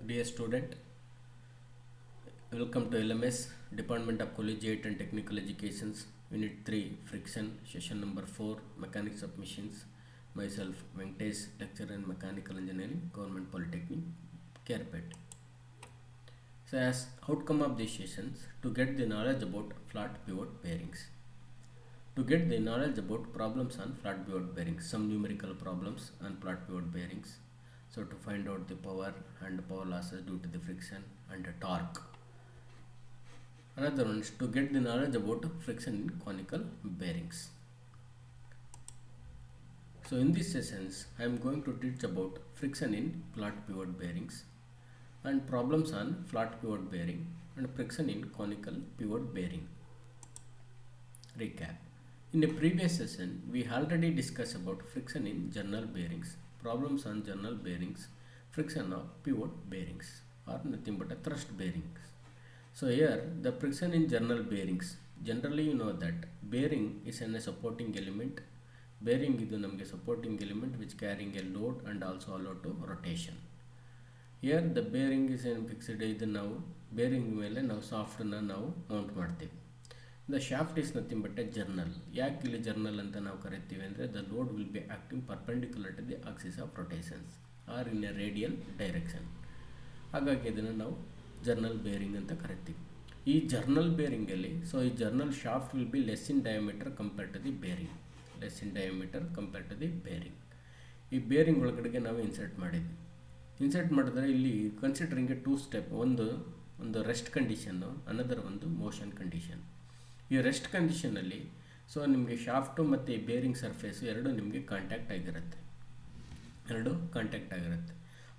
Dear student, welcome to LMS Department of Collegiate and Technical Education's Unit 3 Friction, Session number 4 Mechanics of Machines. Myself Venkatesh, lecturer in Mechanical Engineering, Government Polytechnic, Kerpet. So as outcome of these sessions, to get the knowledge about flat pivot bearings. To get the knowledge about problems on flat pivot bearings, some numerical problems on flat pivot bearings. So to find out the power and power losses due to the friction and the torque. Another one is to get the knowledge about friction in conical bearings. So in these sessions, I am going to teach about friction in flat pivot bearings and problems on flat pivot bearing and friction in conical pivot bearing. Recap. In a previous session, we already discussed about friction in journal bearings, problems on journal bearings, friction of pivot bearings or nothing but a thrust bearings. So here the friction in journal bearings, generally you know that bearing is a supporting element. Bearing is a supporting element which carrying a load and also allow to rotation. Here the bearing is fixed idu ನಾವು bearing ಮೇಲೆ ನಾವು soft ಅನ್ನು ನಾವು Mount ಮಾಡ್ತೀವಿ. The shaft is nothing but a journal. ಯಾಕೆ ಇಲ್ಲಿ journal ಅಂತ ನಾವು ಕರಿತೀವಿ ಅಂದರೆ the load will be acting perpendicular to the axis of rotations or in a radial direction. ಹಾಗಾಗಿ ಇದನ್ನು ನಾವು journal bearing ಅಂತ ಕರಿತೀವಿ. ಈ journal bearing ಅಲ್ಲಿ ಈ journal shaft will be less in diameter compared to the bearing. Less in diameter compared to the bearing. ಈ bearing ಒಳಗಡೆಗೆ ನಾವು ಇನ್ಸರ್ಟ್ ಮಾಡಿದ್ವಿ. ಇನ್ಸರ್ಟ್ ಮಾಡಿದ್ರೆ ಇಲ್ಲಿ ಕನ್ಸಿಡರಿಂಗ್ ಟೂ ಸ್ಟೆಪ್, ಒಂದು ರೆಸ್ಟ್ ಕಂಡೀಷನ್ನು, ಅನದರ್ ಒಂದು ಮೋಷನ್ ಕಂಡೀಷನ್. ಈ ರೆಸ್ಟ್ ಕಂಡೀಷನಲ್ಲಿ ನಿಮಗೆ ಶಾಫ್ಟು ಮತ್ತು ಬೇರಿಂಗ್ ಸರ್ಫೇಸು ಎರಡು ನಿಮಗೆ ಕಾಂಟ್ಯಾಕ್ಟ್ ಆಗಿರುತ್ತೆ.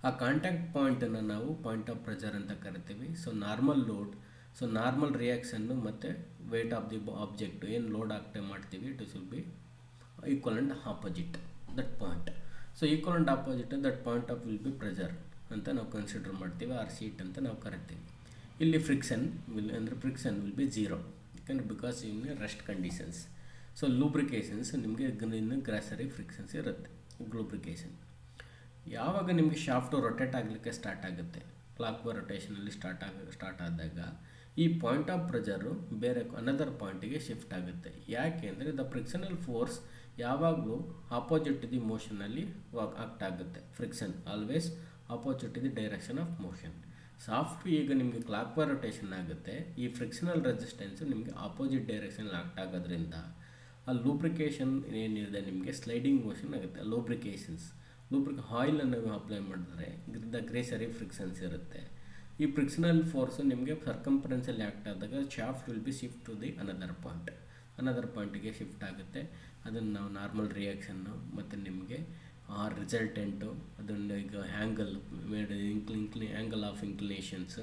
ಆ ಕಾಂಟ್ಯಾಕ್ಟ್ ಪಾಯಿಂಟನ್ನು ನಾವು ಪಾಯಿಂಟ್ ಆಫ್ ಪ್ರೆಷರ್ ಅಂತ ಕರಿತೀವಿ. ನಾರ್ಮಲ್ ಲೋಡ್, ನಾರ್ಮಲ್ ರಿಯಾಕ್ಷನ್ನು ಮತ್ತು ವೇಟ್ ಆಫ್ ದಿ ಆಬ್ಜೆಕ್ಟ್ ಏನು ಲೋಡ್ ಆಗ್ತಾ ಮಾಡ್ತೀವಿ, it will B equal and opposite that point. Equal and opposite that point of will be pressure ಅಂತ ನಾವು ಕನ್ಸಿಡರ್ ಮಾಡ್ತೀವಿ, ಆರ್ ಸೀಟ್ ಅಂತ ನಾವು ಕರಿತೀವಿ. ಇಲ್ಲಿ ಫ್ರಿಕ್ಷನ್ ವಿಲ್ ಬಿ ಝೀರೋ, ಯಾಕಂದರೆ ಬಿಕಾಸ್ ಇನ್ ರೆಸ್ಟ್ ಕಂಡೀಷನ್ಸ್. ಲೂಬ್ರಿಕೇಷನ್ಸ್ ನಿಮಗೆ ಇನ್ನು ಗ್ರಾಸರಿ ಫ್ರಿಕ್ಷನ್ಸ್ ಇರುತ್ತೆ. ಲೂಬ್ರಿಕೇಷನ್ ಯಾವಾಗ ನಿಮಗೆ ಶಾಫ್ಟು ರೊಟೇಟ್ ಆಗಲಿಕ್ಕೆ ಸ್ಟಾರ್ಟ್ ಆಗುತ್ತೆ, ಕ್ಲಾಕ್ ವೈ ರೊಟೇಷನಲ್ಲಿ ಸ್ಟಾರ್ಟ್ ಆದಾಗ ಈ ಪಾಯಿಂಟ್ ಆಫ್ ಪ್ರೆಷರು ಬೇರೆ ಅನದರ್ ಪಾಯಿಂಟಿಗೆ ಶಿಫ್ಟ್ ಆಗುತ್ತೆ. ಯಾಕೆ ಅಂದರೆ ದ ಫ್ರಿಕ್ಷನಲ್ ಫೋರ್ಸ್ ಯಾವಾಗಲೂ ಆಪೋಸಿಟ್ ದಿ ಮೋಷನಲ್ಲಿ ಆಕ್ಟ್ ಆಗುತ್ತೆ. Friction always opposite the direction of motion. Soft ಈಗ ನಿಮಗೆ ಕ್ಲಾಕ್ ವೈ ರೊಟೇಷನ್ ಆಗುತ್ತೆ, ಈ ಫ್ರಿಕ್ಷನಲ್ ರೆಸಿಸ್ಟೆನ್ಸು ನಿಮಗೆ ಆಪೋಸಿಟ್ ಡೈರೆಕ್ಷನಲ್ಲಿ ಆಕ್ಟ್ ಆಗೋದ್ರಿಂದ ಆ ಲೂಬ್ರಿಕೇಷನ್ ಏನಿದೆ ನಿಮಗೆ ಸ್ಲೈಡಿಂಗ್ ಮೋಷನ್ ಆಗುತ್ತೆ. ಆಯಿಲನ್ನು ಅಪ್ಲೈ ಮಾಡಿದ್ರೆ ದ ಗ್ರೇಸರಿ ಫ್ರಿಕ್ಷನ್ಸ್ ಇರುತ್ತೆ. ಈ ಫ್ರಿಕ್ಷನಲ್ ಫೋರ್ಸು ನಿಮಗೆ ಸರ್ಕಂಫರೆನ್ಸಲ್ಲಿ ಆ್ಯಕ್ಟ್ ಆದಾಗ shaft will be shift to the another ಪಾಯಿಂಟಿಗೆ ಶಿಫ್ಟ್ ಆಗುತ್ತೆ. ಅದನ್ನು ನಾವು ನಾರ್ಮಲ್ ರಿಯಾಕ್ಷನ್ನು ಮತ್ತು ನಿಮಗೆ ಆ ರಿಸಲ್ಟೆಂಟು ಅದನ್ನು ಈಗ ಆ್ಯಂಗಲ್ ಆ್ಯಂಗಲ್ ಆಫ್ ಇನ್ಕ್ಲಿನೇಷನ್ಸ್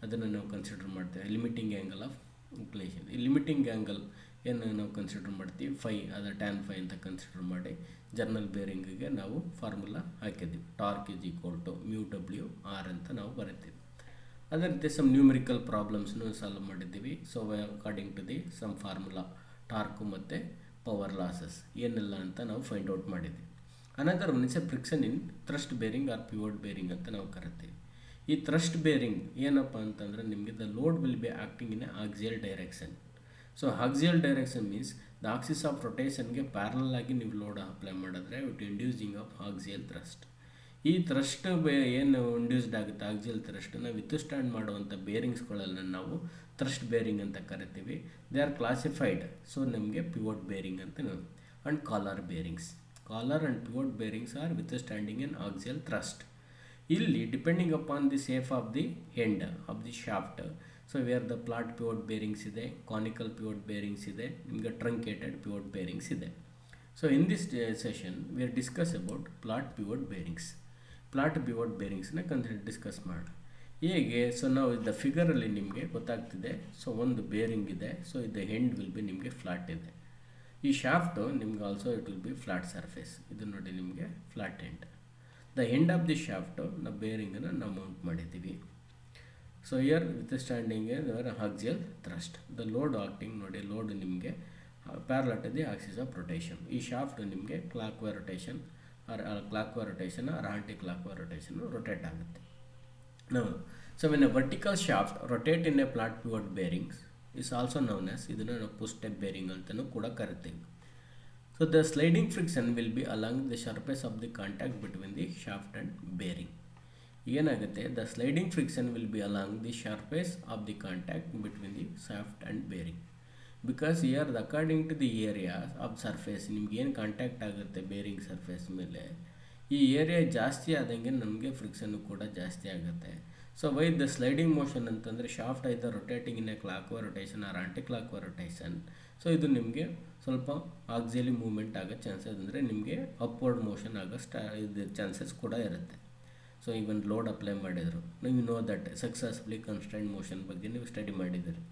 ಅದನ್ನು ನಾವು ಕನ್ಸಿಡರ್ ಮಾಡ್ತೇವೆ. ಲಿಮಿಟಿಂಗ್ ಆ್ಯಂಗಲ್ ಆಫ್ ಇನ್ಕ್ಲಿನೇಷನ್, ಈ ಲಿಮಿಟಿಂಗ್ ಆ್ಯಂಗಲ್ ಏನು ನಾವು ಕನ್ಸಿಡರ್ ಮಾಡ್ತೀವಿ, ಫೈ, ಅದು ಟ್ಯಾನ್ ಫೈ ಅಂತ ಕನ್ಸಿಡರ್ ಮಾಡಿ ಜರ್ನಲ್ ಬೇರಿಂಗಿಗೆ ನಾವು ಫಾರ್ಮುಲಾ ಹಾಕಿದ್ದೀವಿ. Torque is equal to mu W r ಅಂತ ನಾವು ಬರೀತೀವಿ. ಅದೇ ರೀತಿ ಸಮ್ ನ್ಯೂಮರಿಕಲ್ ಪ್ರಾಬ್ಲಮ್ಸ್ನು ಸಾಲ್ವ್ ಮಾಡಿದ್ದೀವಿ. According to the some formula torque ಮತ್ತು ಪವರ್ ಲಾಸಸ್ ಏನೆಲ್ಲ ಅಂತ ನಾವು ಫೈಂಡ್ ಔಟ್ ಮಾಡಿದ್ದೀವಿ. Another one is a friction in thrust bearing or pivot bearing ಅಂತ ನಾವು ಕರಿತೀವಿ. ಈ ಥ್ರಸ್ಟ್ ಬೇರಿಂಗ್ ಏನಪ್ಪ ಅಂತಂದರೆ ನಿಮಗೆ the load will be acting in a axial direction. Axial direction means the axis of ರೊಟೇಷನ್ಗೆ ಪ್ಯಾರಲಲ್ ಆಗಿ ನೀವು ಲೋಡ್ ಅಪ್ಲೈ ಮಾಡಿದ್ರೆ with inducing of axial thrust. ಈ ಥ್ರಸ್ಟ್ ಏನು ಇಂಡ್ಯೂಸ್ಡ್ ಆಗುತ್ತೆ ಆಕ್ಸಿಯಲ್ ಥ್ರಸ್ಟನ್ನು ವಿತ್ಸ್ಟ್ಯಾಂಡ್ ಮಾಡುವಂಥ ಬೇರಿಂಗ್ಸ್ಗಳನ್ನು ನಾವು ಥ್ರಸ್ಟ್ ಬೇರಿಂಗ್ ಅಂತ ಕರಿತೀವಿ. They are classified. ನಮಗೆ ಪಿವೋಟ್ ಬೇರಿಂಗ್ ಅಂತ ನಾವು and collar bearings. Collar and pivot bearings are withstanding in axial thrust. ಇಲ್ಲಿ depending upon the shape of the end of the shaft. Where the flat pivot bearings ಇದೆ, conical pivot bearings ಇದೆ, ನಿಮಗೆ truncated pivot bearings ಇದೆ. In this session we are discuss about flat pivot bearings. Flat pivot ಬೇರಿಂಗ್ಸ್ನ discuss ಮಾಡೋಣ. ಹೇಗೆ ನಾವು ಇದ್ದ ಫಿಗರಲ್ಲಿ ನಿಮಗೆ ಗೊತ್ತಾಗ್ತಿದೆ. ಒಂದು ಬೇರಿಂಗ್ ಇದೆ, ಇದು ಎಂಡ್ ವಿಲ್ ಬಿ ನಿಮಗೆ ಫ್ಲಾಟ್ ಇದೆ. ಈ ಶಾಫ್ಟು ನಿಮ್ಗೆ also it will be flat surface. ಇದು ನೋಡಿ ನಿಮಗೆ flat end. The end of the shaft ನಾವು ಬೇರಿಂಗನ್ನು ನಾವು ಮೌಂಟ್ ಮಾಡಿದ್ದೀವಿ. Here with standing axial thrust. The load acting ನೋಡಿ, ಲೋಡ್ ನಿಮಗೆ parallel to the axis of rotation. ಈ ಶಾಫ್ಟ್ ನಿಮಗೆ clock Y rotation or aunty clock Y rotation rotate ಆಗುತ್ತೆ. Now, so when a vertical shaft rotate in a flat pivot bearings is also known as ಇದನ್ನು ನಾವು push step bearing ಅಂತಲೂ ಕೂಡ ಕರಿತೀವಿ. So the sliding friction will be along the surface of the contact between the shaft and bearing. ಏನಾಗುತ್ತೆ, the sliding friction will be along the surface of the contact between the shaft and bearing. Because here according to the area of surface ನಿಮ್ಗೆ ಏನು contact ಆಗುತ್ತೆ bearing surface ಮೇಲೆ, ಈ area ಜಾಸ್ತಿ ಆದಂಗೆ ನಮಗೆ ಫ್ರಿಕ್ಷನ್ನು ಕೂಡ ಜಾಸ್ತಿ ಆಗುತ್ತೆ. So why the sliding motion ಅಂತಂದರೆ shaft either rotating in a clock Y rotation or aunty clock Y rotation. So ಇದು ನಿಮಗೆ ಸ್ವಲ್ಪ ಆಕ್ಸಿಯಲಿ ಮೂವ್ಮೆಂಟ್ ಆಗೋ ಚಾನ್ಸಸ್, ಅಂದರೆ ನಿಮಗೆ ಅಪ್ವರ್ಡ್ ಮೋಷನ್ ಆಗೋ ಇದು ಚಾನ್ಸಸ್ ಕೂಡ ಇರುತ್ತೆ. ಸೊ ಈಗ ಒಂದು ಲೋಡ್ ಅಪ್ಲೈ ಮಾಡಿದರು, ನೀವು know that successfully constant motion ಬಗ್ಗೆ ನೀವು ಸ್ಟಡಿ ಮಾಡಿದ್ದೀರಿ.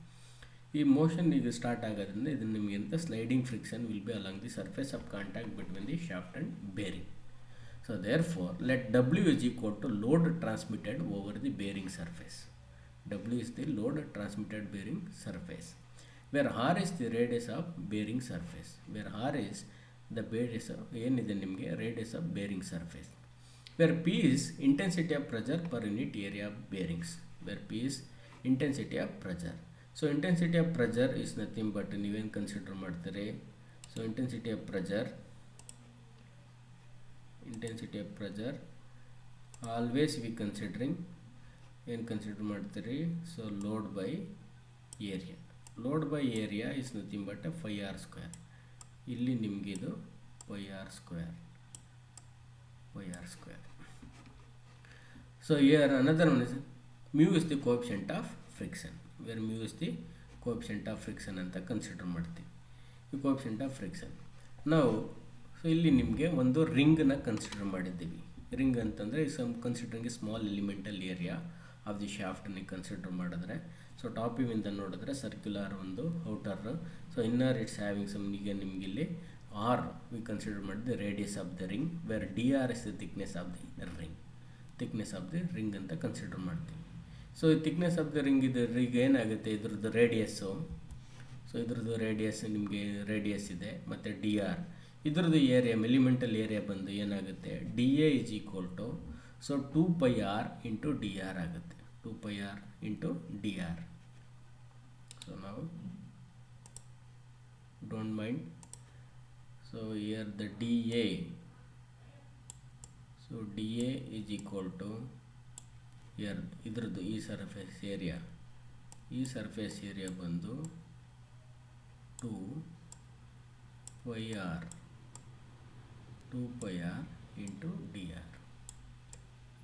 ಈ ಮೋಷನ್ ಈಗ ಸ್ಟಾರ್ಟ್ ಆಗೋದ್ರಿಂದ ಇದು ನಿಮಗೆ ಅಂತ sliding friction will be along the surface of contact between the shaft and bearing. So therefore, let W is equal to load transmitted over the bearing surface. W is the load transmitted bearing surface, where R is the radius of bearing surface. Where R is the radius of radius of bearing surface. Where P is intensity of pressure per unit area of bearings. Where P is intensity of pressure. So intensity of pressure is nothing but ನೀವೇನು consider ಮಾಡ್ತೀರಿ. So intensity of pressure always we considering ಏನು consider ಮಾಡ್ತೀರಿ. So load by area. Load by area is nothing but pi R square. ಇಲ್ಲಿ ನಿಮಗಿದು pi R square. So here another one is mu is the coefficient of friction. Where mu is the coefficient of friction ಅಂತ consider ಮಾಡ್ತೀವಿ. ಈ coefficient of friction ನಾವು, so ಇಲ್ಲಿ ನಿಮಗೆ ಒಂದು ರಿಂಗನ್ನ ಕನ್ಸಿಡರ್ ಮಾಡಿದ್ದೀವಿ. ರಿಂಗ್ ಅಂತಂದರೆ considering small elemental area of the ಶಾಫ್ಟನ್ನು ಕನ್ಸಿಡರ್ ಮಾಡಿದ್ರೆ, ಸೊ ಟಾಪ್ ವ್ಯೂವಿಂದ ನೋಡಿದ್ರೆ ಸರ್ಕ್ಯುಲರ್ ಒಂದು outer, so inner it's having some. ಈಗ ನಿಮಗೆ ಇಲ್ಲಿ ಆರ್ ವಿ ಕನ್ಸಿಡರ್ ಮಾಡಿದ್ವಿ radius of the ring, where D R is the thickness of the ring ಅಂತ ಕನ್ಸಿಡರ್ ಮಾಡ್ತೀವಿ. ಸೊ ಈ ಥಿಕ್ನೆಸ್ ಆಫ್ ದ ರಿಂಗ್ ಈಗ ಏನಾಗುತ್ತೆ, ಇದ್ರದ್ದು ರೇಡಿಯಸ್ಸು, ಸೊ ಇದ್ರದ್ದು ರೇಡಿಯಸ್ ನಿಮಗೆ ರೇಡಿಯಸ್ ಇದೆ, ಮತ್ತು ಡಿ ಆರ್ ಇದ್ರದ್ದು ಏರಿಯಾ ಎಲಿಮೆಂಟಲ್ ಏರಿಯಾ ಬಂದು ಏನಾಗುತ್ತೆ, D A is equal to so 2πr into D R ಆಗುತ್ತೆ. 2πr into D R. So ನಾವು don't mind. So here the D A, so D A is equal to here ಇದ್ರದ್ದು ಈ surface area ಬಂದು 2πr into D R.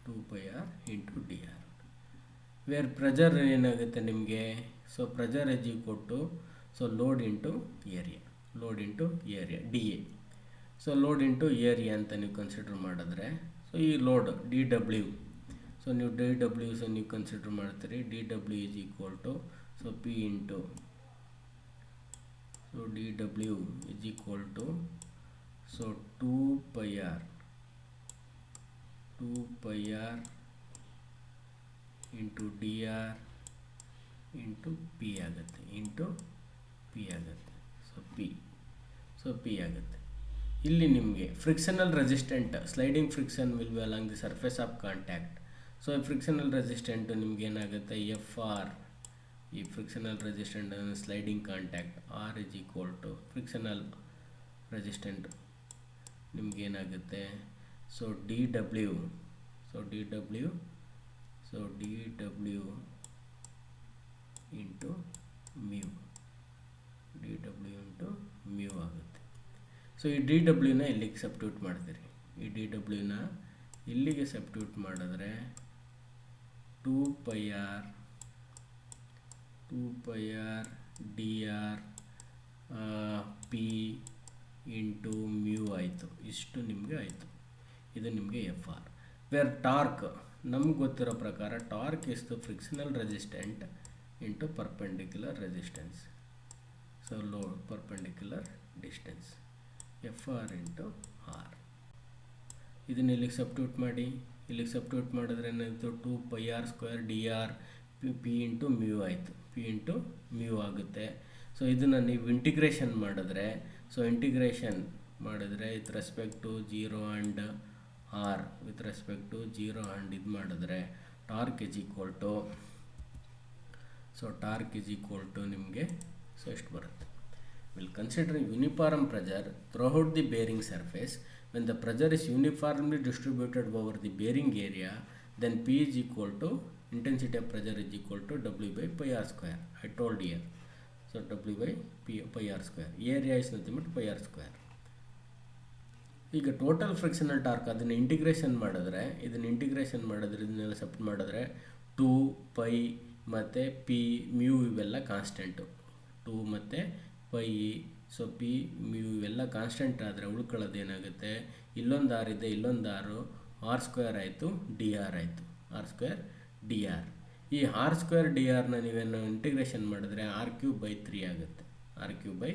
2πr into D R. Where pressure ಏನಾಗುತ್ತೆ ನಿಮಗೆ, so pressure is equal to so load into area D A. So load into area ಅಂತ ನೀವು consider ಮಾಡಿದ್ರೆ, so ಈ load D W, so ನೀವು D W so ನೀವು consider ಮಾಡ್ತೀರಿ. D W is equal to so P into, so D W is equal to so 2πr into D R into P ಆಗುತ್ತೆ. So P ಆಗುತ್ತೆ. ಇಲ್ಲಿ ನಿಮಗೆ frictional resistant sliding friction will be along the surface of contact. So frictional resistant ನಿಮ್ಗೆ ಏನಾಗುತ್ತೆ, F R. ಈ frictional resistant sliding contact R is equal to frictional resistant ನಿಮಗೇನಾಗುತ್ತೆ, so D W into mu ಆಗುತ್ತೆ. So ಈ D ಡಬ್ಲ್ಯೂನ ಇಲ್ಲಿಗೆ substitute ಮಾಡ್ತೀರಿ. ಈ D ಡಬ್ಲ್ಯೂನ ಇಲ್ಲಿಗೆ ಸಬ್ಸ್ಟಿಟ್ಯೂಟ್ ಮಾಡಿದ್ರೆ 2πr d r p into mu ಆಯಿತು. ಇಷ್ಟು ನಿಮಗೆ ಆಯಿತು. ಇದು ನಿಮಗೆ ಎಫ್ ಆರ್. ವೇರ್ ಟಾರ್ಕ್ ನಮ್ಗೆ ಗೊತ್ತಿರೋ ಪ್ರಕಾರ torque is the frictional resistant into perpendicular resistance. So load perpendicular distance f r into r. ಇದನ್ನ ಇಲ್ಲಿಗೆ ಸಬ್ಸ್ಟಿಟ್ಯೂಟ್ ಮಾಡಿ. ಇಲ್ಲಿಗೆ ಸಬ್ಸ್ಟಿಟ್ಯೂಟ್ ಮಾಡಿದ್ರೆ ಏನಾಯಿತು, 2πr² d r p into mu ಆಯಿತು. ಪಿ ಇಂಟು ಮ್ಯೂ ಆಗುತ್ತೆ. ಸೊ ಇದನ್ನು ನೀವು ಇಂಟಿಗ್ರೇಷನ್ ಮಾಡಿದ್ರೆ, ಸೊ ಇಂಟಿಗ್ರೇಷನ್ ಮಾಡಿದ್ರೆ with respect to 0 and r, with respect to 0 and ಇದು ಮಾಡಿದ್ರೆ ಟಾರ್ಕ್ ಇಸ್ ಈಕ್ವಲ್ ಟು ನಿಮಗೆ ಸೊ ಎಷ್ಟು ಬರುತ್ತೆ. Will consider uniform pressure throughout the bearing surface. When the pressure is uniformly distributed over the bearing area, then P is equal to intensity of pressure is equal to W by pi r square. I told here. So W by pi r square. Area is nothing but pi r square. ಈಗ total frictional torque ಅದನ್ನು integration ಮಾಡಿದ್ರೆ ಇದನ್ನೆಲ್ಲ ಸಬ್ಟ್ ಮಾಡಿದ್ರೆ 2 pi ಮತ್ತು P mu ಇವೆಲ್ಲ constant. 2 ಮತ್ತು pi so P mu ಇವೆಲ್ಲ constant ಆದರೆ ಉಳ್ಕೊಳ್ಳೋದು ಏನಾಗುತ್ತೆ, ಇಲ್ಲೊಂದು ಆರ್ ಇದೆ, ಇಲ್ಲೊಂದು ಆರು, ಆರ್ ಸ್ಕ್ವೇರ್ ಆಯಿತು, ಡಿ ಆರ್ ಆಯಿತು, ಆರ್ ಸ್ಕ್ವೇರ್ ಡಿ ಆರ್. ಈ ಆರ್ ಸ್ಕ್ವೇರ್ ಡಿ ಆರ್ನ ನೀವೇನು ಇಂಟಿಗ್ರೇಷನ್ ಮಾಡಿದ್ರೆ ಆರ್ ಕ್ಯೂಬ್ ಬೈ 3 ಆಗುತ್ತೆ. ಆರ್ ಕ್ಯೂಬ್ ಬೈ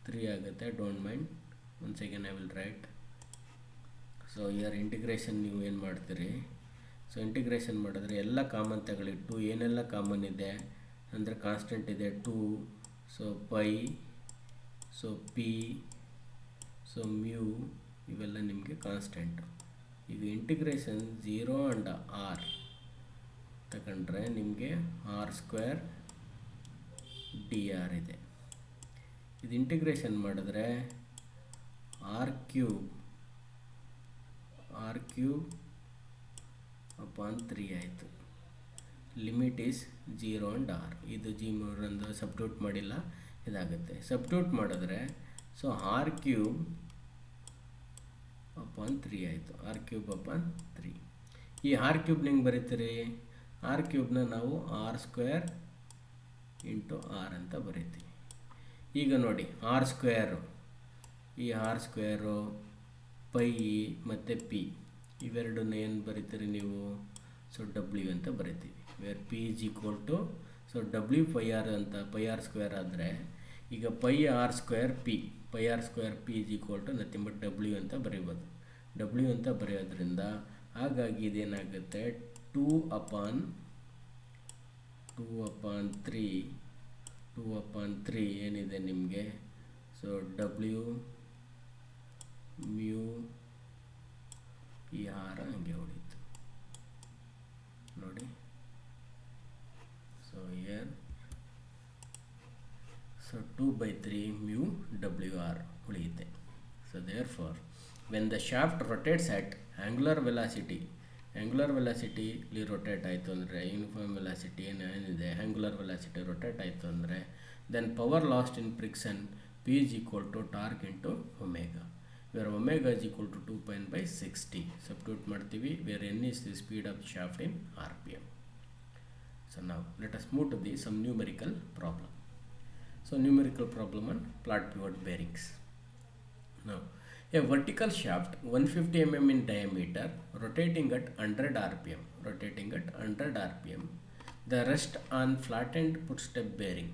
3 ಆಗುತ್ತೆ. Don't mind, once again I will write. So here integration ನೀವು ಏನು ಮಾಡ್ತೀರಿ, ಸೊ ಇಂಟಿಗ್ರೇಷನ್ ಮಾಡಿದ್ರೆ ಎಲ್ಲ ಕಾಮನ್ ತಗೊಳ್ಳಿ. 2 ಏನೆಲ್ಲ ಕಾಮನ್ ಇದೆ ಅಂದರೆ ಕಾನ್ಸ್ಟೆಂಟ್ ಇದೆ 2, so pi, so p, so mu ಇವೆಲ್ಲ ನಿಮಗೆ ಕಾನ್ಸ್ಟೆಂಟು. ಈಗ ಇಂಟಿಗ್ರೇಷನ್ 0 ಆ್ಯಂಡ್ ಆರ್ ತಗೊಂಡ್ರೆ ನಿಮಗೆ ಆರ್ ಸ್ಕ್ವೇರ್ ಡಿ ಆರ್ ಇದೆ. ಇದು ಇಂಟಿಗ್ರೇಷನ್ ಮಾಡಿದ್ರೆ ಆರ್ ಕ್ಯೂಬ್ ಅಪಾನ್ 3 ಆಯಿತು. Limit is 0 and r. ಇದು ಜಿ ಮೂರಂದು ಸಬ್ಟ್ಯೂಟ್ ಮಾಡಿಲ್ಲ, ಇದಾಗುತ್ತೆ. ಸಬ್ಟ್ಯೂಟ್ ಮಾಡಿದ್ರೆ ಸೊ ಆರ್ ಕ್ಯೂಬ್ ಅಪಾನ್ 3 ಆಯಿತು. R cube upon 3. ಈ ಆರ್ ಕ್ಯೂಬ್ನ ಹೆಂಗೆ ಬರೀತೀರಿ, ಆರ್ ಕ್ಯೂಬ್ನ ನಾವು ಆರ್ ಸ್ಕ್ವೇರ್ ಇಂಟು ಆರ್ ಅಂತ ಬರೀತೀವಿ. ಈಗ ನೋಡಿ ಆರ್ ಸ್ಕ್ವೇರು, ಈ ಆರ್ ಸ್ಕ್ವೇರು ಪೈ ಮತ್ತು ಪಿ ಇವೆರಡನ್ನ ಏನು ಬರೀತೀರಿ ನೀವು, ಸೊ ಡಬ್ಲ್ಯೂ ಅಂತ ಬರೀತೀವಿ. Where P is equal to so W pi R ಅಂತ, ಪೈ ಆರ್ ಸ್ಕ್ವೇರ್ ಆದರೆ ಈಗ pi R square P is equal to nothing but W ಅಂತ ಬರೀಬೋದು. ಡಬ್ಲ್ಯೂ ಅಂತ ಬರೆಯೋದ್ರಿಂದ ಹಾಗಾಗಿ ಇದೇನಾಗುತ್ತೆ 2 ಅಪಾನ್ 3 ಏನಿದೆ ನಿಮಗೆ, ಸೊ ಡಬ್ಲ್ಯೂ ಮ್ಯೂ ಈ ಆರ್ ಹಂಗೆ ಹೊಡೀತು ನೋಡಿ. So here so 2/3 mu W R ಉಳಿಯುತ್ತೆ. So therefore when the shaft rotates at angular ವೆಲಾಸಿಟಿಲಿ ರೊಟೇಟ್ ಆಯಿತು ಅಂದರೆ, ಯೂನಿಫಾರ್ಮ್ ವೆಲಾಸಿಟಿ ಏನಿದೆ ಆ್ಯಂಗ್ಯುಲರ್ ವೆಲಾಸಿಟಿ ರೊಟೇಟ್ ಆಯಿತು ಅಂದರೆ, then power lost in friction P is equal to torque into omega, where omega is equal to 2 pi by 60. Substitute ಮಾಡ್ತೀವಿ, where n is the speed of the shaft in RPM. So now let us move to some numerical problem. So numerical problem on flat pivot bearings. Now a vertical shaft 150 mm in diameter rotating at 100 rpm. The rest on flattened footstep bearing.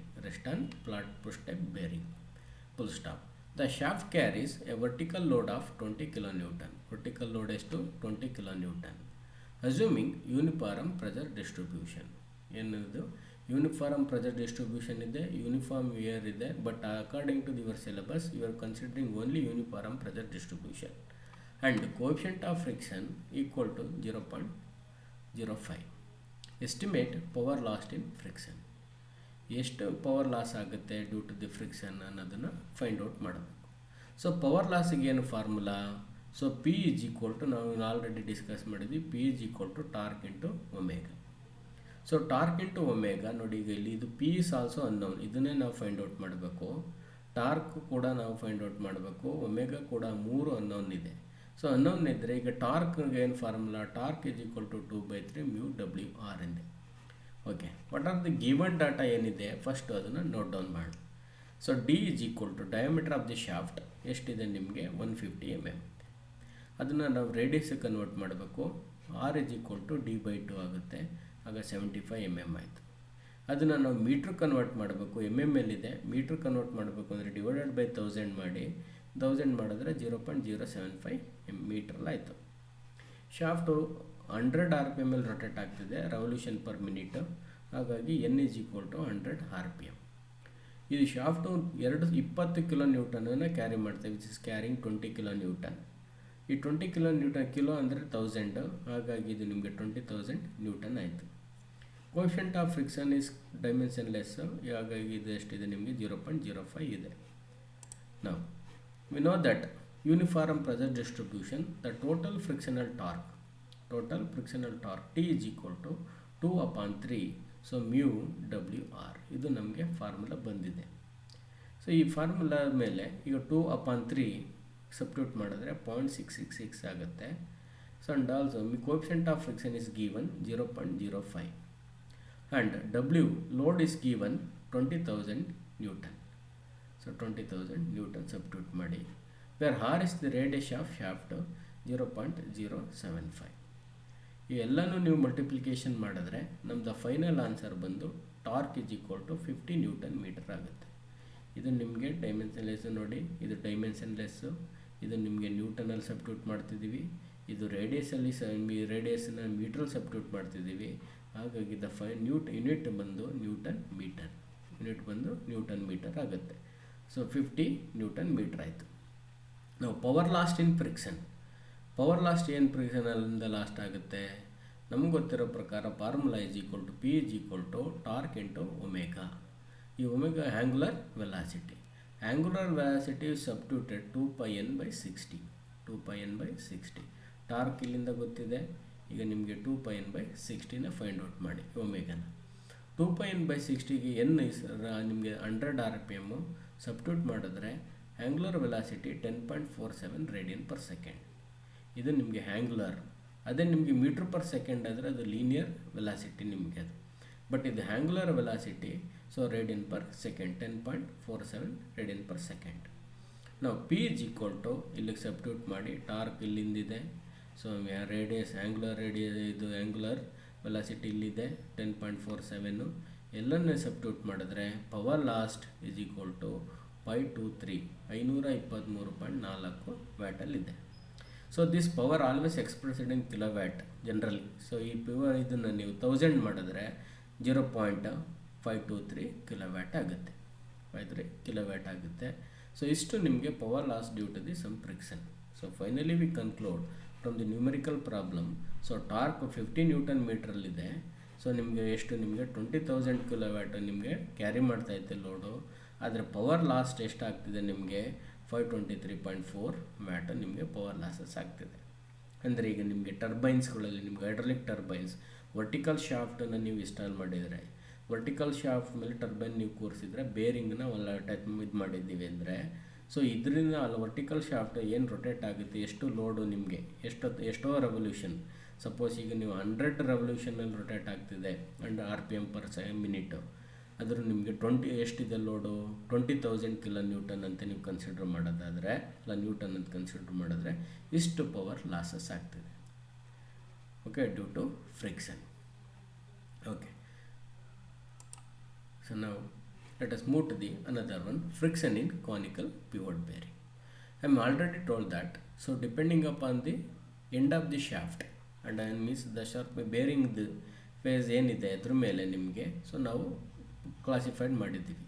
Full stop. The shaft carries a vertical load of 20 kilonewton. Vertical load is to 20 kilonewton. Assuming uniform pressure distribution. Uniform pressure distribution is the uniform wear is the, but according to your syllabus you are considering only uniform pressure distribution, and coefficient of friction equal to 0.05. Estimate power lost in friction. ಎಷ್ಟು power loss ಆಗುತ್ತೆ due to the friction ಅನ್ನೋದನ್ನು find out ಮಾಡಬೇಕು. So power ಲಾಸಿಗೆ ಏನು formula, so p is equal to ನಾವು already discuss ಮಾಡಿದ್ವಿ, p is equal to torque into omega. So torque into omega ನೋಡಿ, ಈಗ ಇಲ್ಲಿ ಇದು ಪಿ ಇಸ್ ಆಲ್ಸೋ ಅನ್ನೋನ್, ಇದನ್ನೇ ನಾವು ಫೈಂಡ್ ಔಟ್ ಮಾಡಬೇಕು. ಟಾರ್ಕ್ ಕೂಡ ನಾವು ಫೈಂಡ್ ಔಟ್ ಮಾಡಬೇಕು, ಒಮೆಗಾ ಕೂಡ 3 ಅನ್ನೋನ್ ಇದೆ. ಸೊ ಅನ್ನೋನ್ ಇದ್ದರೆ ಈಗ ಟಾರ್ಕ್ಗೆ ಏನು formula, torque is equal to 2/3 mu W R ಇದೆ. Okay, what are the given data ಏನಿದೆ ಫಸ್ಟ್ ಅದನ್ನು ನೋಟ್ ಡೌನ್ ಮಾಡಿ. So D is equal to diameter of the shaft ಎಷ್ಟಿದೆ ನಿಮಗೆ 150 mm. ಅದನ್ನು ನಾವು ರೇಡಿಯಸ್ಗೆ ಕನ್ವರ್ಟ್ ಮಾಡಬೇಕು. R is equal to D/2 ಆಗುತ್ತೆ, ಆಗ 75 mm ಆಯಿತು. ಅದನ್ನು ನಾವು ಮೀಟ್ರ್ ಕನ್ವರ್ಟ್ ಮಾಡಬೇಕು, MML ಮೀಟ್ರ್ ಕನ್ವರ್ಟ್ ಮಾಡಬೇಕು ಅಂದರೆ ಡಿವೈಡೆಡ್ ಬೈ 1000 ಮಾಡಿ, 1000 ಮಾಡಿದ್ರೆ 0.075 ಮೀಟ್ರಲ್ಲಾಯಿತು. ಶಾಫ್ಟು 100 RPM ರೊಟೇಟ್ ಆಗ್ತಿದೆ, ರೆವಲ್ಯೂಷನ್ ಪರ್ ಮಿನಿಟ್, ಹಾಗಾಗಿ n is equal to 100 RPM. ಇದು ಶಾಫ್ಟು 20 ಕಿಲೋ ನ್ಯೂಟನನ್ನು ಕ್ಯಾರಿ ಮಾಡ್ತೇವೆ, which is carrying 20 kilo newton. ಈ ಈ 20 ಕಿಲೋ ಅಂದರೆ 1000, ಹಾಗಾಗಿ ಇದು ನಿಮಗೆ 20,000 ನ್ಯೂಟನ್ ಆಯಿತು. ಕೋಎಫಿಷಿಯಂಟ್ ಆಫ್ ಫ್ರಿಕ್ಷನ್ ಇಸ್ ಡೈಮೆನ್ಷನ್ಲೆಸ್, ಹಾಗಾಗಿ ಇದು ಎಷ್ಟಿದೆ ನಿಮಗೆ 0.05 ಇದೆ. ನಾವು we know that uniform pressure distribution, the total frictional torque T is equal to 2/3, so mu WR, ಇದು ನಮಗೆ ಫಾರ್ಮುಲಾ ಬಂದಿದೆ. ಸೊ ಈ ಫಾರ್ಮುಲಾ ಮೇಲೆ ಈಗ 2/3 ಸಬ್ಸ್ಟಿಟ್ಯೂಟ್ ಮಾಡಿದ್ರೆ 0.666 ಆಗುತ್ತೆ. So and also coefficient of friction is given 0.05 and W load is given 20,000 Newton. So 20,000 Newton substitute ಮಾಡಿ, where R is the radius of shaft 0.075. ಇವೆಲ್ಲನೂ ನೀವು ಮಲ್ಟಿಪ್ಲಿಕೇಶನ್ ಮಾಡಿದ್ರೆ ನಮ್ಮದು ಫೈನಲ್ ಆನ್ಸರ್ ಬಂದು torque is equal to 50 newton metre ಆಗುತ್ತೆ. ಇದು ನಿಮಗೆ ಡೈಮೆನ್ಷನ್ಲೆಸ್ ನೋಡಿ, ಇದು ಡೈಮೆನ್ಷನ್ಲೆಸ್ಸು, ಇದು ನಿಮಗೆ ನ್ಯೂಟನಲ್ಲಿ ಸಬ್ಸ್ಟಿಟ್ಯೂಟ್ ಮಾಡ್ತಿದ್ದೀವಿ, ಇದು ರೇಡಿಯಸ್ಸಲ್ಲಿ ರೇಡಿಯಸ್ನ ಮೀಟ್ರಲ್ಲಿ ಸಬ್ಸ್ಟಿಟ್ಯೂಟ್ ಮಾಡ್ತಿದ್ದೀವಿ. ಹಾಗಾಗಿ ದ ಯೂನಿಟ್ ಬಂದು ನ್ಯೂಟನ್ ಮೀಟರ್ ಆಗುತ್ತೆ. ಸೊ 50 ನ್ಯೂಟನ್ ಮೀಟರ್ ಆಯಿತು. ನಾವು power lost in friction, power lost ಏನು ಫ್ರಿಕ್ಷನಲ್ಲಿಂದ ಲಾಸ್ಟ್ ಆಗುತ್ತೆ ನಮ್ಗೆ ಗೊತ್ತಿರೋ ಪ್ರಕಾರ formula is equal to P is equal to torque into omega. ಈ omega angular velocity substituted 2πn/60. Torque ಇಲ್ಲಿಂದ ಗೊತ್ತಿದೆ, ಈಗ ನಿಮಗೆ 2πn/60ನ ಫೈಂಡ್ ಔಟ್ ಮಾಡಿ ಒಮೆಗಾನ. 2πn/60ಗೆ ಎನ್ ನಿಮಗೆ 100 RPM ಸಬ್ಸ್ಟಿಟ್ಯೂಟ್ ಮಾಡಿದ್ರೆ angular velocity 10.47 radian per second. ಇದು ನಿಮಗೆ ಆ್ಯಂಗುಲರ್. ಅದೇ ನಿಮಗೆ ಮೀಟ್ರ್ ಪರ್ ಸೆಕೆಂಡ್ ಆದರೆ ಅದು ಲೀನಿಯರ್ ವೆಲಾಸಿಟಿ ನಿಮಗೆ ಅದು. ಬಟ್ ಇದು angular velocity, so radian per second 10.47 radian per second. ನಾವು P ಇಸ್ ಈಕ್ವಲ್ ಟು ಇಲ್ಲಿಗೆ ಸಬ್ಸ್ಟಿಟ್ಯೂಟ್ ಮಾಡಿ, ಟಾರ್ಕ್ ಇಲ್ಲಿಂದಿದೆ, ಸೊ ಆ್ಯಂಗುಲರ್ ವೆಲಾಸಿಟಿ ಇಲ್ಲಿದೆ 10.47, ಎಲ್ಲನ್ನೇ ಸಬ್ಸ್ಟಿಟ್ಯೂಟ್ ಮಾಡಿದ್ರೆ power lost is equal to 523 ವ್ಯಾಟಲ್ಲಿದೆ. So this power always expressed in kilowatt generally. So ಈ power ಇದನ್ನು ನೀವು 1000 ಮಾಡಿದ್ರೆ 0.523 ಕಿಲೋವ್ಯಾಟ್ ಆಗುತ್ತೆ, 53 ಕಿಲೋವ್ಯಾಟ್ ಆಗುತ್ತೆ. ಸೊ ಇಷ್ಟು ನಿಮಗೆ power loss due to the sum friction. So finally we conclude from the numerical problem. So torque 50 newton ಮೀಟ್ರಲ್ಲಿದೆ. So ನಿಮಗೆ 20,000 ಕಿಲೋವ್ಯಾಟ್ ನಿಮಗೆ ಕ್ಯಾರಿ ಮಾಡ್ತಾಯಿತ್ತೆ ಲೋಡು, ಆದರೆ ಪವರ್ ಲಾಸ್ಟ್ ಎಷ್ಟಾಗ್ತಿದೆ ನಿಮಗೆ 523.4 ವ್ಯಾಟ್ ನಿಮಗೆ ಪವರ್ ಲಾಸಸ್ ಆಗ್ತಿದೆ. ಅಂದರೆ ಈಗ ನಿಮಗೆ ಟರ್ಬೈನ್ಸ್ಗಳಲ್ಲಿ ನಿಮ್ಗೆ ಹೈಡ್ರಾಲಿಕ್ ಟರ್ಬೈನ್ಸ್ ವರ್ಟಿಕಲ್ ಶಾಫ್ಟನ್ನು ನೀವು ಇನ್ಸ್ಟಾಲ್ ಮಾಡಿದರೆ, ವರ್ಟಿಕಲ್ ಶಾಫ್ಟ್ ಮೇಲೆ ಟರ್ಬೈನ್ ನೀವು ಕೂರಿಸಿದ್ರೆ ಬೇರಿಂಗ್ನ ಟೈಪ್ ಇದು ಮಾಡಿದ್ದೀವಿ ಅಂದರೆ, ಸೊ ಇದರಿಂದ ಅಲ್ಲಿ ವರ್ಟಿಕಲ್ ಶಾಫ್ಟ್ ಏನು ರೊಟೇಟ್ ಆಗುತ್ತೆ, ಎಷ್ಟು ಲೋಡು ನಿಮಗೆ ಎಷ್ಟೋ ರೆವಲ್ಯೂಷನ್, ಸಪೋಸ್ ಈಗ ನೀವು 100 ರೆವಲ್ಯೂಷನಲ್ಲಿ ರೊಟೇಟ್ ಆಗ್ತಿದೆ ಅಂಡ್ RPM ಪರ್ ಮಿನಿಟು, ಅದ್ರ ನಿಮಗೆ ಎಷ್ಟಿದೆ ಲೋಡು 20,000 ಕಿಲೋ ನ್ಯೂಟನ್ ಅಂತ ನೀವು ಕನ್ಸಿಡರ್ ಮಾಡೋದಾದರೆ, ಅಲ್ಲ ನ್ಯೂಟನ್ ಅಂತ ಕನ್ಸಿಡರ್ ಮಾಡಿದ್ರೆ ಇಷ್ಟು ಪವರ್ ಲಾಸಸ್ ಆಗ್ತಿದೆ. Okay, due to friction. Okay, so ನಾವು let us move to the another one, friction in conical pivot bearing. I am already told that, so depending upon the end of the shaft and means the sharp bearing the phase ಏನಿದೆ ಅದ್ರ ಮೇಲೆ ನಿಮಗೆ so ನಾವು classified ಮಾಡಿದ್ದೀವಿ.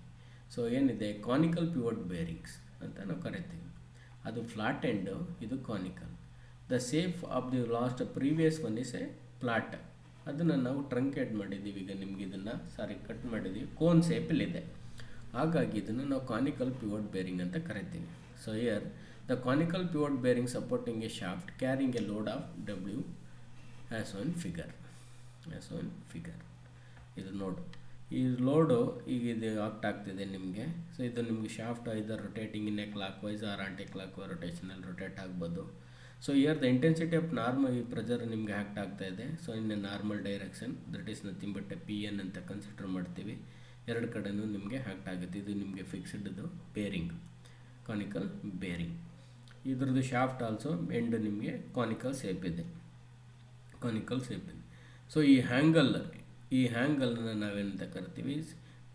So ಏನಿದೆ conical pivot bearings ಅಂತ ನಾವು ಕರಿತೀವಿ. ಅದು ಫ್ಲಾಟ್ ಎಂಡು, ಇದು conical. The shape of the last previous one is a flat, ಅದನ್ನು ನಾವು ಟ್ರಂಕೇಟ್ ಮಾಡಿದ್ದೀವಿ. ಈಗ ನಿಮ್ಗೆ ಇದನ್ನು ಕಟ್ ಮಾಡಿದ್ದೀವಿ, ಕೋನ್ ಸೇಪಲ್ಲಿದೆ, ಹಾಗಾಗಿ ಇದನ್ನು ನಾವು ಕಾನಿಕಲ್ ಪಿವೋಟ್ ಬೇರಿಂಗ್ ಅಂತ ಕರಿತೀವಿ. So here the conical pivot bearing supporting a shaft carrying a load of W as one figure. ಇದು ನೋಡು, ಈ ಲೋಡು ಈಗ ಇದು ಆಗ್ತಿದೆ ನಿಮಗೆ. ಸೊ ಇದು ನಿಮಗೆ ಶಾಫ್ಟ್ ಇದರ rotating in a clock wise or aunty clock wise ರೊಟೇಷನಲ್ಲಿ ರೊಟೇಟ್ ಆಗ್ಬೋದು. So here the intensity of normal ಈ ಪ್ರೆಷರ್ ನಿಮಗೆ ಆ್ಯಕ್ಟ್ ಆಗ್ತಾ ಇದೆ. So in a normal direction that is nothing but PN ಅಂತ ಕನ್ಸಿಡರ್ ಮಾಡ್ತೀವಿ. ಎರಡು ಕಡೆನೂ ನಿಮಗೆ ಆ್ಯಕ್ಟ್ ಆಗುತ್ತೆ. ಇದು ನಿಮಗೆ ಫಿಕ್ಸ್ಡ್ದು ಬೇರಿಂಗ್, ಕಾನಿಕಲ್ ಬೇರಿಂಗ್. ಇದ್ರದ್ದು ಶಾಫ್ಟ್ ಆಲ್ಸೋ ಎಂಡ್ ನಿಮಗೆ ಕಾನಿಕಲ್ ಸೇಪ್ ಇದೆ. ಸೊ ಈ ಹ್ಯಾಂಗಲ್ನ ನಾವೇನಂತ ಕರಿತೀವಿ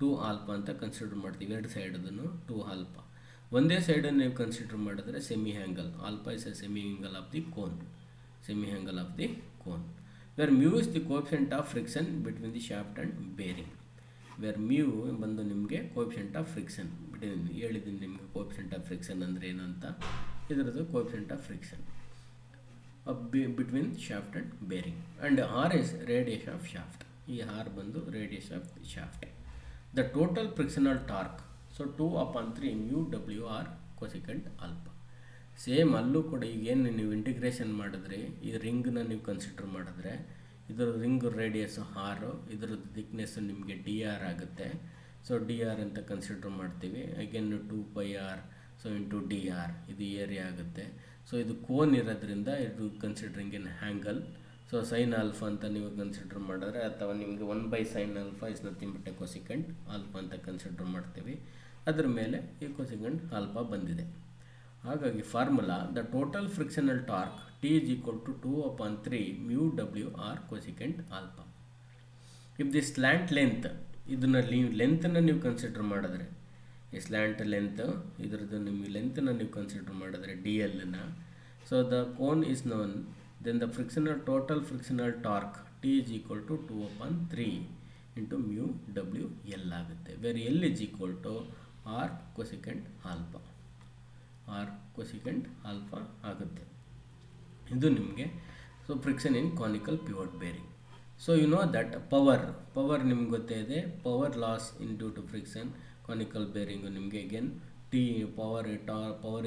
2 ಆಲ್ಫಾ ಅಂತ ಕನ್ಸಿಡರ್ ಮಾಡ್ತೀವಿ. ಎರಡು ಸೈಡದನ್ನು 2 ಆಲ್ಫಾ. ಒಂದೇ ಸೈಡನ್ನು ನೀವು ಕನ್ಸಿಡರ್ ಮಾಡಿದ್ರೆ semi angle. Alpha is a semi angle of the cone. Where mu is the coefficient of friction between the shaft and bearing. Where mu ಬಂದು ನಿಮಗೆ ಕೋಎಫಿಷಿಯಂಟ್ ಆಫ್ ಫ್ರಿಕ್ಷನ್ ಹೇಳಿದ್ದೀನಿ ನಿಮಗೆ. ಕೋಎಫಿಷಿಯಂಟ್ ಆಫ್ ಫ್ರಿಕ್ಷನ್ ಅಂದರೆ ಏನು ಅಂತ, ಇದರದ್ದು coefficient of friction. between shaft and bearing, and r is radius of shaft. ಈ r ಬಂದು radius of shaft. The total frictional torque, so 2/3 mu w r cosecant alpha. Same ಅಲ್ಲೂ ಕೂಡ ಈಗೇನು ನೀವು ಇಂಟಿಗ್ರೇಷನ್ ಮಾಡಿದ್ರೆ ಈ ರಿಂಗ್ನ ನೀವು ಕನ್ಸಿಡರ್ ಮಾಡಿದ್ರೆ ಇದರ ರಿಂಗ್ ರೇಡಿಯಸ್ ಆರು, ಇದರದ್ದು ಥಿಕ್ನೆಸ್ ನಿಮಗೆ ಡಿ ಆರ್ ಆಗುತ್ತೆ. ಸೊ ಡಿ ಆರ್ ಅಂತ ಕನ್ಸಿಡರ್ ಮಾಡ್ತೀವಿ. Again 2πr, so into D r ಇದು ಏರಿಯಾ ಆಗುತ್ತೆ. ಸೊ ಇದು ಕೋನ್ ಇರೋದ್ರಿಂದ ಇದು considering in angle. So sine alpha ಅಂತ ನೀವು ಕನ್ಸಿಡರ್ ಮಾಡಿದ್ರೆ, ಅಥವಾ ನಿಮಗೆ 1/sin alpha is nothing but cosecant alpha ಅಂತ ಕನ್ಸಿಡರ್ ಮಾಡ್ತೀವಿ. ಅದ್ರ ಮೇಲೆ ಈ ಕೊಸಿಕೆಂಟ್ ಆಲ್ಫಾ ಬಂದಿದೆ. ಹಾಗಾಗಿ formula, the total frictional torque T is equal to 2/3 mu w r cosecant alpha. If the slant length, ಇದನ್ನು ಲೆಂತನ್ನು ನೀವು ಕನ್ಸಿಡರ್ ಮಾಡಿದ್ರೆ, ಈ ಸ್ಲ್ಯಾಂಟ್ ಲೆಂತ್ ಇದರದ್ದು ನಿಮಗೆ ಲೆಂತನ್ನು ನೀವು ಕನ್ಸಿಡರ್ ಮಾಡಿದ್ರೆ ಡಿ ಎಲ್ನ, so the cone is known, then the total frictional torque T is equal to 2/3 into mu w L ಆಗುತ್ತೆ. Where L is equal to R cosecant alpha, R cosecant alpha ಆಗುತ್ತೆ. ಇದು ನಿಮಗೆ so friction in conical pivot bearing. So you know that power ನಿಮ್ಗೆ ಗೊತ್ತೇ ಇದೆ, power loss in due to friction conical bearing ನಿಮಗೆ again T power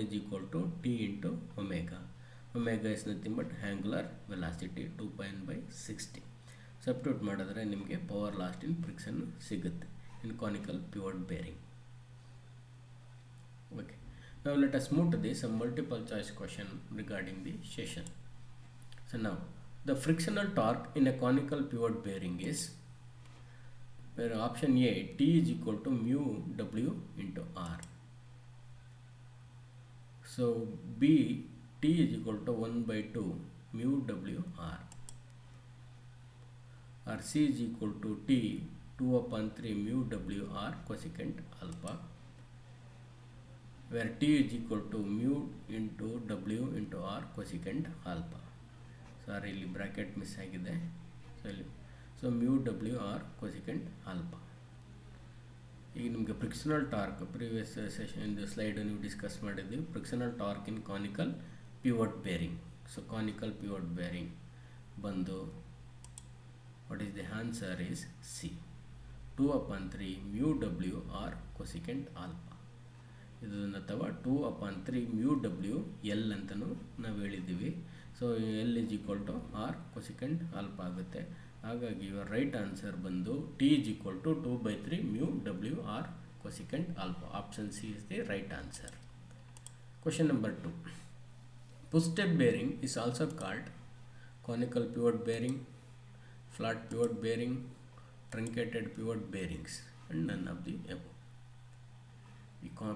is equal to T into omega. Omega is nothing but angular velocity 2πn/60. Substitute ಮಾಡಿದ್ರೆ ನಿಮಗೆ power lost in friction ಸಿಗುತ್ತೆ in conical pivot bearing. Okay, now let us move to some multiple choice question regarding the session. So now the frictional torque in a conical pivot bearing is, where option A, T is equal to mu w into r. So B, T is equal to 1/2 mu w r. Or C is equal to T 2/3 mu w r cosecant alpha, where T is equal to mu into w into r cosecant alpha. Sorry, ಇಲ್ಲಿ bracket miss ಆಗಿದೆ. So mu w r cosecant alpha. ಈಗ ನಿಮಗೆ frictional torque previous session ಇದು slide ನೀವು discuss ಮಾಡಿದ್ದೀವಿ. Frictional torque in conical pivot bearing. So conical pivot bearing ಬಂದು what is the answer is C, 2/3 mu w r cosecant alpha. ಇದನ್ನು ಅಥವಾ 2/3 mu w L ಅಂತಲೂ ನಾವು ಹೇಳಿದ್ದೀವಿ. So l is equal to R cosecant alpha ಆಗುತ್ತೆ. ಹಾಗಾಗಿ ಇವರ right answer ಬಂದು t is equal to 2/3 mu w r cosecant alpha. Option C is the right answer. Question number 2. Push step bearing is also called conical pivot bearing, flat pivot bearing, truncated pivot bearings, and none of the above.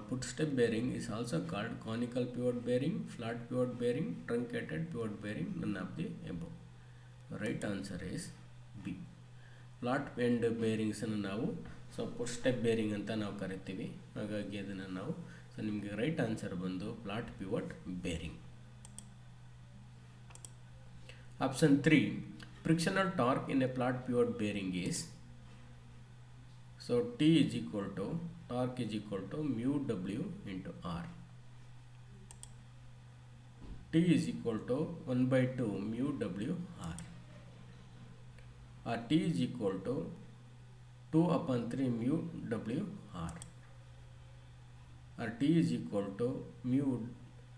Push step bearing is also called conical pivot bearing, flat pivot bearing, truncated pivot bearing, none of the above. The right answer is B. Flat end bearings ಅನ್ನು ನಾವು so push step bearing ಅಂತ ನಾವು ಕರಿತೀವಿ. ಹಾಗಾಗಿ ಅದನ್ನು ನಾವು so ನಿಮಗೆ right answer ಬಂದು flat pivot bearing. Option 3, frictional torque in a flat pivot bearing is, so T is equal to, torque is equal to mu w into r. T is equal to 1/2 mu w r. Or T is equal to 2/3 mu w r. Or T is equal to mu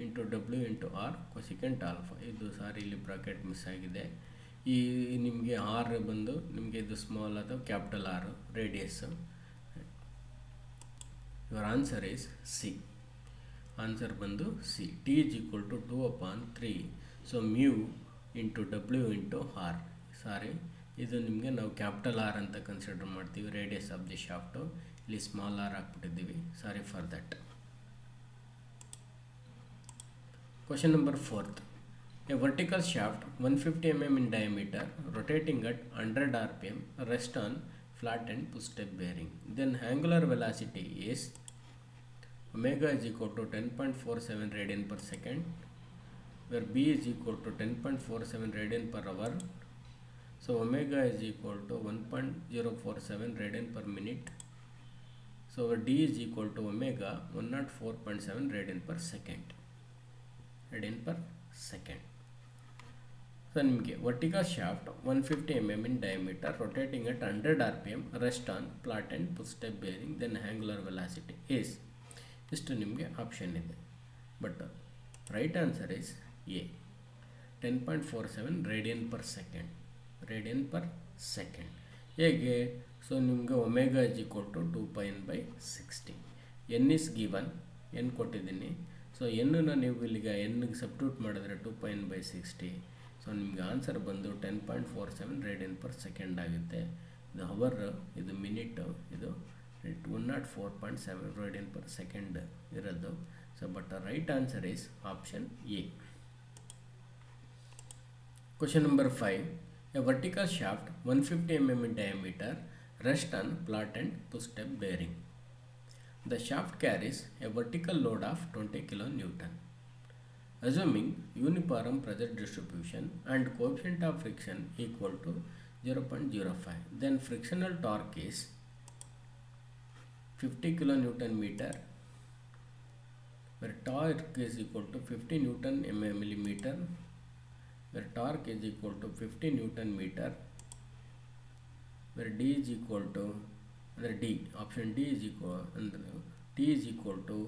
into w into r cosecant alpha. ಇದು ಸಾರಿ ಇಲ್ಲಿ bracket miss ಆಗಿದೆ. ಈ ನಿಮಗೆ R ಬಂದು ನಿಮಗೆ ಇದು small ಅಥವಾ capital R radius. Your answer is C. Answer ಬಂದು C. T is equal to 2/3 so mu into W into R. Sorry, ಇದು ನಿಮಗೆ ನಾವು ಕ್ಯಾಪಿಟಲ್ ಆರ್ ಅಂತ ಕನ್ಸಿಡರ್ ಮಾಡ್ತೀವಿ, ರೇಡಿಯಸ್ ಆಫ್ ದಿ ಶಾಫ್ಟು. ಇಲ್ಲಿ ಸ್ಮಾಲ್ ಆರ್ ಹಾಕ್ಬಿಟ್ಟಿದ್ದೀವಿ, sorry for that. Question number 4. A vertical shaft 150 mm in diameter rotating at 100 rpm rests on flat end push step bearing. Then angular velocity is omega is equal to 10.47 radian per second, where b is equal to 10.47 radian per hour. So omega is equal to 1.047 radian per minute. So d is equal to omega 104.7 radian per second. So ನಿಮಗೆ vertical shaft 150 mm in diameter, rotating at 100 rpm, rest on flat and push step bearing, then angular velocity is. ಇಷ್ಟು ನಿಮಗೆ option ಇದೆ. But right answer is A, 10.47 radian per second. Radian per second ಹೇಗೆ? So ನಿಮಗೆ omega is equal to 2πn/60. N is given, n ಕೊಟ್ಟಿದ್ದೀನಿ. So ಎನ್ನನ್ನು ನೀವು ಇಲ್ಲಿಗೆ ಎನ್ಗೆ substitute ಮಾಡಿದ್ರೆ 2πn/60. ಸೊ ನಿಮಗೆ ಆನ್ಸರ್ ಬಂದು 10.47 ರೇಡಿಯನ್ ಪರ್ ಸೆಕೆಂಡ್ ಆಗುತ್ತೆ. ಇದು ಅವರ್, ಇದು ಮಿನಿಟು, ಇದು 104.7 ರೇಡಿಯನ್ ಪರ್ ಸೆಕೆಂಡ್ ಇರೋದು. So but right answer is option A. Question number 5. A vertical shaft 150 mm in diameter rests on flat and push step bearing. The shaft carries a vertical load of 20 kN. Assuming uniform pressure distribution and coefficient of friction equal to 0.05, then frictional torque is 50 kN, where torque is equal to 50 Nm, where torque is equal to 50 Nm, where D is equal to, under D, option D is equal, under T is equal to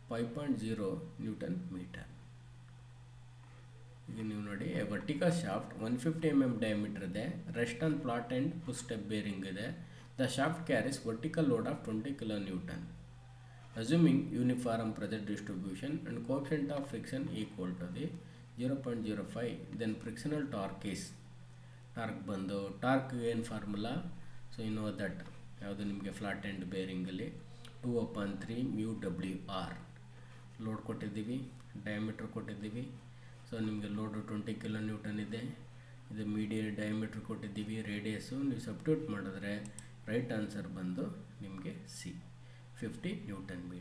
5.0 Nm. ಈಗ ನೀವು ನೋಡಿ, vertical shaft 150 mm diameter ಇದೆ, rest on flat and push step bearing ಇದೆ. The shaft carries vertical load of 20 kN. Assuming uniform pressure distribution and coefficient of friction equal to the 0.05, then frictional torque is, torque ಬಂದು, torque ಏನು formula? So you know that, ಯಾವುದು ನಿಮಗೆ flat and ಬೇರಿಂಗಲ್ಲಿ 2/3 μWr. Load ಕೊಟ್ಟಿದ್ದೀವಿ, diameter ಕೊಟ್ಟಿದ್ದೀವಿ. ಸೊ ನಿಮಗೆ load 20 kN ಇದೆ, ಇದು ಮೀಡಿಯಮ್ ಡಯಾಮೀಟ್ರ್ ಕೊಟ್ಟಿದ್ದೀವಿ, ರೇಡಿಯಸ್ಸು ನೀವು ಸಬ್ಸ್ಟಿಟ್ಯೂಟ್ ಮಾಡಿದ್ರೆ ರೈಟ್ ಆನ್ಸರ್ ಬಂದು ನಿಮಗೆ ಸಿ, 50 Nm.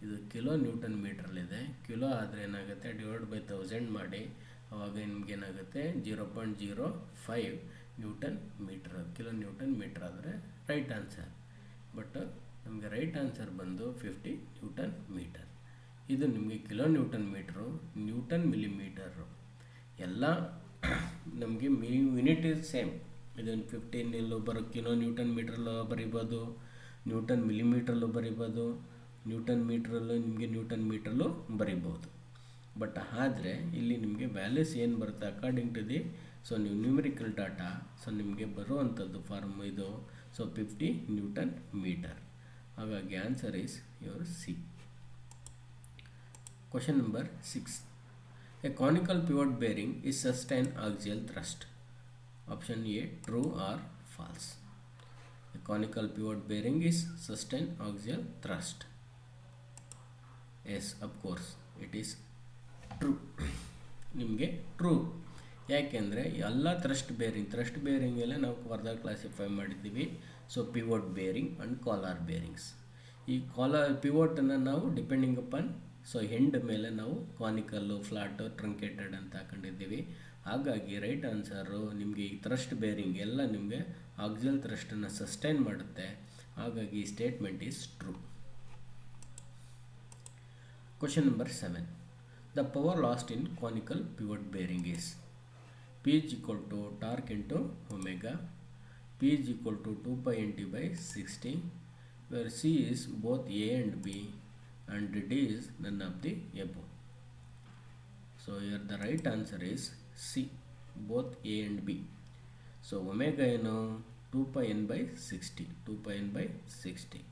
ಇದು ಕಿಲೋ ನ್ಯೂಟನ್ ಮೀಟ್ರಲ್ಲಿದೆ. ಕಿಲೋ ಆದರೆ ಏನಾಗುತ್ತೆ, /1000 ಮಾಡಿ, ಆವಾಗ ನಿಮಗೇನಾಗುತ್ತೆ 0.05 Nm, ಕಿಲೋ ನ್ಯೂಟನ್ ಮೀಟ್ರ್ ಆದರೆ ರೈಟ್ ಆನ್ಸರ್. ಬಟ್ ನಮಗೆ ರೈಟ್ ಆನ್ಸರ್ ಬಂದು 50 Nm. ಇದು ನಿಮಗೆ kilo Newton metre, Newton millimetre ಎಲ್ಲ ನಮಗೆ ಯೂನಿಟ್ ಇಸ್ ಸೇಮ್. ಇದನ್ನು 15 ಕಿಲೋ ನ್ಯೂಟನ್ ಮೀಟ್ರಲ್ಲೂ ಬರಿಬೋದು, ನ್ಯೂಟನ್ ಮಿಲಿಮೀಟ್ರಲ್ಲೂ ಬರಿಬೋದು, ನ್ಯೂಟನ್ ಮೀಟ್ರಲ್ಲೂ ನಿಮಗೆ ನ್ಯೂಟನ್ ಮೀಟ್ರಲ್ಲೂ ಬರಿಬೋದು. ಬಟ್ ಆದರೆ ಇಲ್ಲಿ ನಿಮಗೆ ವ್ಯಾಲ್ಯೂಸ್ ಏನು ಬರುತ್ತೆ ಅಕಾರ್ಡಿಂಗ್ ಟು ದಿ, ಸೊ ನೀವು ನ್ಯೂಮರಿಕಲ್ ಡಾಟಾ, ಸೊ ನಿಮಗೆ ಬರುವಂಥದ್ದು ಫಾರ್ಮ್ ಇದು. So 50 Nm. ಹಾಗಾಗಿ answer is your C. Question number 6. A conical pivot bearing is sustained axial thrust. Option A, true or false? A conical pivot bearing is sustained axial thrust. Yes, of course, it is true. ನಿಮಗೆ true. ಯಾಕೆಂದರೆ ಎಲ್ಲ thrust bearing ಎಲ್ಲ ನಾವು further classify ಮಾಡಿದ್ದೀವಿ. So pivot bearing and collar bearings. ಈ ಪಿವೋಟನ್ನು ನಾವು depending upon, so end ಮೇಲೆ ನಾವು ಕಾನಿಕಲ್ಲು, ಫ್ಲಾಟು, ಟ್ರಂಕೇಟೆಡ್ ಅಂತ ಹಾಕೊಂಡಿದ್ದೀವಿ. ಹಾಗಾಗಿ ರೈಟ್ ಆನ್ಸರು ನಿಮಗೆ ಈ ಥ್ರಸ್ಟ್ ಬೇರಿಂಗ್ ಎಲ್ಲ ನಿಮಗೆ ಆಕ್ಸಿಯಲ್ ಥ್ರಸ್ಟನ್ನು ಸಸ್ಟೈನ್ ಮಾಡುತ್ತೆ. ಹಾಗಾಗಿ ಈ statement is true. Question number 7. The power lost in conical pivot bearing is P is equal to torque into omega. P is equal to 2π/60, where C is both A and B and D is none of the above. So here the right answer is C, both A and B. So omega ಏನು 2πn/60, 2πn/60.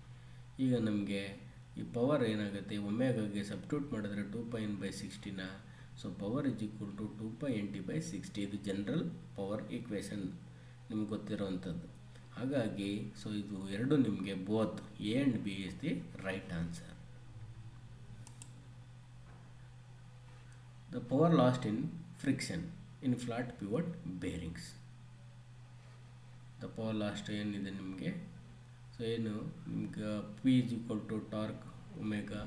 ಈಗ ನಮಗೆ ಈ power ಏನಾಗುತ್ತೆ, ಒಮೆಗಾಗೆ substitute ಮಾಡಿದ್ರೆ 2πn/60ನ, so power is equal to 2π/60. ಇದು general power equation ನಿಮ್ಗೆ ಗೊತ್ತಿರೋವಂಥದ್ದು. ಹಾಗಾಗಿ ಸೊ ಇದು ಎರಡು ನಿಮಗೆ both A and B is the right answer. The power lost in friction in flat pivot bearings. The power lost ಏನಿದೆ ನಿಮಗೆ, ಸೊ ಏನು ನಿಮ್ಗೆ p is equal to torque omega.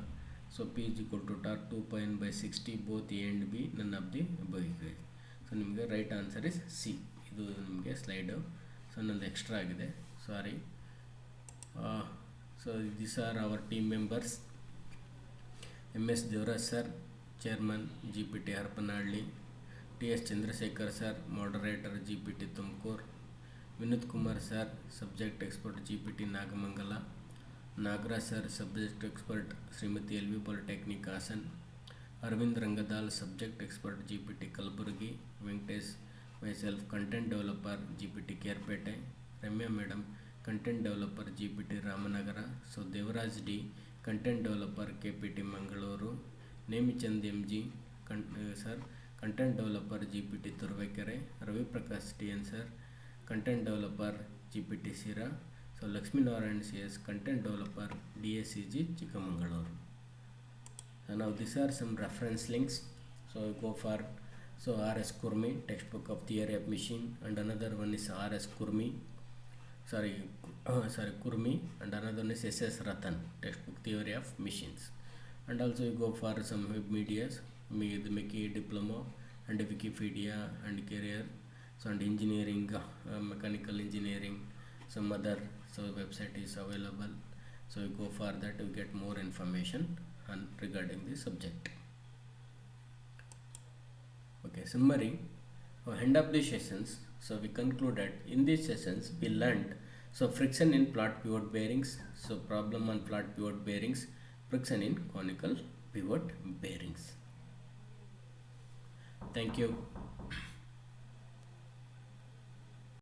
So P is equal to torque 2πn/60, both A and B, none of the above equation. So ನಿಮಗೆ right answer is C. ಇದು ನಿಮಗೆ slide, so ನಂದು extra ಆಗಿದೆ, sorry. So this are our team members: MS Devaraj sir, chairman, GPT Harapanahalli, T.S. Chandrasekhar sir, moderator GPT Tumkur. Vinod Kumar sir, subject expert GPT Nagamangala. Nagra sir, subject expert Srimati LV Polytechnic Hassan. Arvind Rangadal, subject expert GPT Kalburgi. Venkatesh, myself, content developer GPT Kerpete. Ramya madam, content developer GPT Ramanagara. So Devaraj D, content developer KPT Mangaluru. Nemichand MG, sir, content developer GPT Turvekere. Ravi Prakash TN sir, content developer GPT Sira. So Lakshmi Narayan CS, content developer DSCG Chikamangaluru. So now these are some reference links. So you go for RS Kurmi, textbook of theory of machine, and another one is RS Kurmi, Kurmi, and another one is SS Ratan, textbook theory of machines. And also you go for some web medias, the Meki diploma and Wikipedia and career, so and engineering, mechanical engineering, some other website is available. So you go for that to get more information on regarding the subject. Okay, summary. End of the sessions. So we concluded in these sessions we learned friction in flat pivot bearings, problem on flat pivot bearings, friction in conical pivot bearings. Thank you.